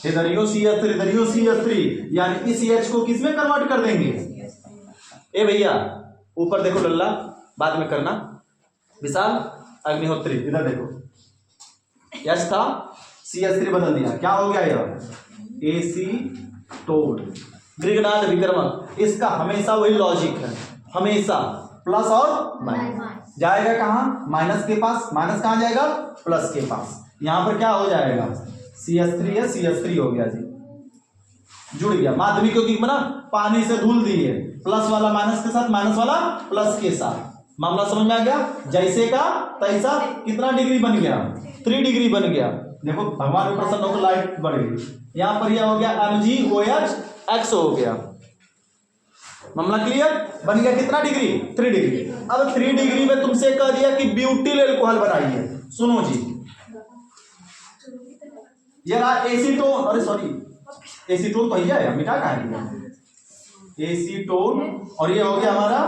इधर यो CH3 इधर यो CH3, यानी इस H को किस में कन्वर्ट कर देंगे, ए भैया ऊपर देखो लल्ला, बाद में करना, विशाल अग्निहोत्री इधर देखो, H था CH3 बदल दिया, क्या हो गया यह एसीटोन ग्रिगनार्ड विक्रमक। इसका हमेशा वही लॉजिक है, हमेशा प्लस और माइनस जाएगा कहां, माइनस के पास, माइनस कहां जाएगा प्लस के पास, यहां पर क्या हो जाएगा CH3 है, CH3 हो गया जी, जुड़ गया। माध्यमिक यौगिक बना, पानी से धुल दिए, प्लस वाला माइनस के साथ, माइनस वाला प्लस के साथ, मामला समझ में आ गया। जैसे का तैसा, कितना डिग्री बन गया 3 डिग्री बन गया। देखो भगवान में प्रसन्न होकर लाइट बढ़ गई, यहां पर यह हो गया MgOH हो गया, मामला क्लियर, बन गया कितना डिग्री 3 डिग्री। अब 3 डिग्री में तुमसे कह दिया कि ब्यूटिल एल्कोहल बनाइए, सुनो जी, ये रहा एसीटोन, अरे सॉरी एसीटोन तो यही है, मिटा कहां दिया एसीटोन, और ये हो गया हमारा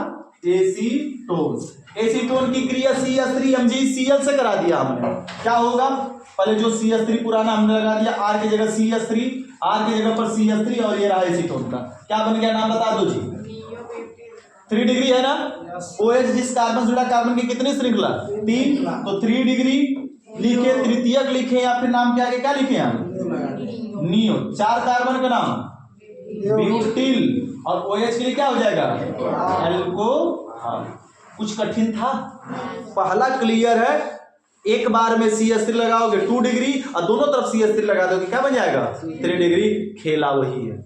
एसीटोन। एसीटोन की क्रिया CH3MgCl से करा दिया हमने, क्या होगा, पहले जो CH3 पुराना हमने लगा दिया, R की जगह CH3, R की जगह पर CH3, और ये रहा एसीटोन का, क्या बन गया नाम बता दो जी, 3 डिग्री है ना। OH जिस कार्बन जुड़ा, कार्बन की कितनी श्रृंखला 3, तो 3 डिग्री लिखे, तृतीयक लिखे, या फिर नाम के आगे क्या लिखे हम नियो, 4 कार्बन का नाम ब्यूटिल, और OH के लिए क्या हो जाएगा एल्कोहल। कुछ कठिन था, पहला क्लियर है, एक बार में CH3 लगाओगे 2 डिग्री और दोनों तरफ CH3 लगा दोगे क्या बन जाएगा 3 डिग्री, खेला वही है।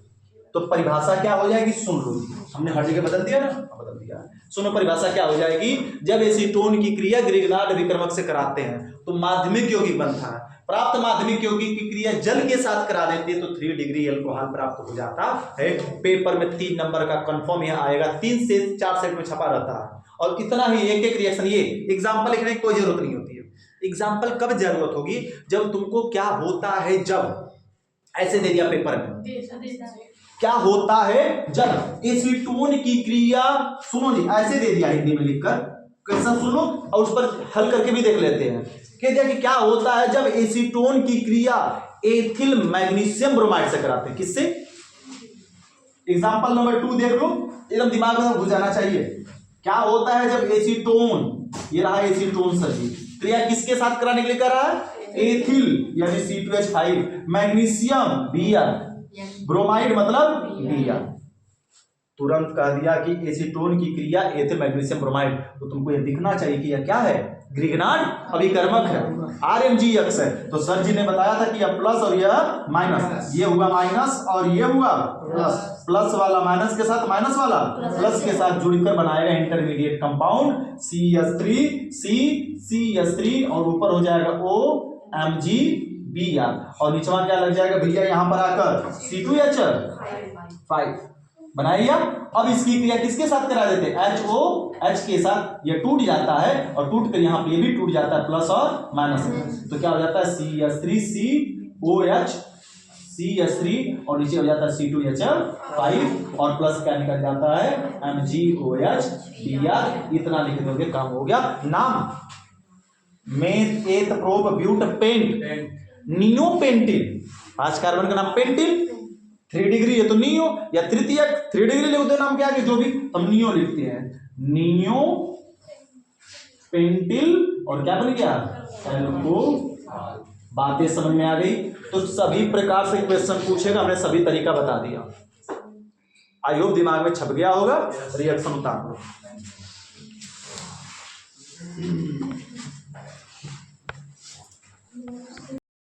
तो परिभाषा क्या हो जाएगी, सुन लो, हमने हर जगह बदल दिया ना, बदल दिया, सुनो परिभाषा क्या हो जाएगी, जब एसीटोन की क्रिया ग्रिगनार्ड विक्रमक से कराते हैं तो माध्यमिक यौगिक बनता है, प्राप्त माध्यमिक यौगिक की क्रिया जल के साथ करा देती है तो 3 डिग्री एल्कोहल प्राप्त हो जाता है। पेपर में 3 नंबर का कंफर्म यहाँ आएगा, 3 से 4 सेट में छपा रहता है, और इतना ही एक एक रिएक्शन, ये एग्जाम्पल लिखने की कोई जरूरत नहीं होती है। एग्जाम्पल कब जरूरत होगी, जब तुमको क्या होता है, जब ऐसे दे दिया पेपर में, क्या होता है जब एसीटोन की क्रिया, सुनो जी ऐसे दे दिया हिंदी में लिखकर, क्वेश्चन सुनो और उस पर हल करके भी देख लेते हैं। कह दिया कि क्या होता है जब एसीटोन की क्रिया एथिल मैग्नीशियम ब्रोमाइड से कराते हैं। किससे? एग्जांपल नंबर 2 देख लो, एकदम दिमाग में घुस जाना चाहिए। क्या होता है जब एसीटोन, ये रहा एसीटोन सर जी, क्रिया किसके साथ कराने के लिए कर रहा है? एथिल यानी C2H5, मैग्नीशियम Br, ब्रोमाइड मतलब Br। तुरंत कह दिया कि एसीटोन की क्रिया एथिल मैग्नीशियम ब्रोमाइड, तो तुमको ये दिखना चाहिए कि यह क्या है? ग्रिग्नार्ड अभिकर्मक है, RMgX है। तो सर जी ने बताया था कि यह प्लस और यह माइनस, ये हुआ माइनस और ये हुआ प्लस, प्लस वाला माइनस के साथ, माइनस वाला प्लस के साथ जुड़कर बनाएगा इंटरमीडिएट कंपाउंड CH3 और ऊपर हो जाएगा OMgBr और नीचवा क्या लग जाएगा भैया यहां पर आकर C2H5 बनाइए। अब इसकी क्रिया किसके साथ करा देते हैं? HOH के साथ। ये टूट जाता है और टूट कर यहाँ पे ये भी टूट जाता है, प्लस और माइनस। तो क्या हो जाता है? CH3COH CH3 और नीचे हो जाता है C2H5 और प्लस क्या निकल जाता है? MgOH Br। इतना लिख दोगे काम हो गया। नाम मेथ एथ प्रोप ब्यूट पेंट नियोपेंटिल, आज कार्बन का नाम पेंटिल, 3 डिग्री है तो नियो, या तृतीयक 3 डिग्री लिख दो नाम क्या है, जो भी हम नियो लिखते हैं, नियो पेंटिल और क्या बन गया? एल्कोहल। बातें समझ में आ गई? तो सभी प्रकार से क्वेश्चन पूछेगा, हमने सभी तरीका बता दिया। आई होप दिमाग में छप गया होगा। रिएक्शन उतार लो।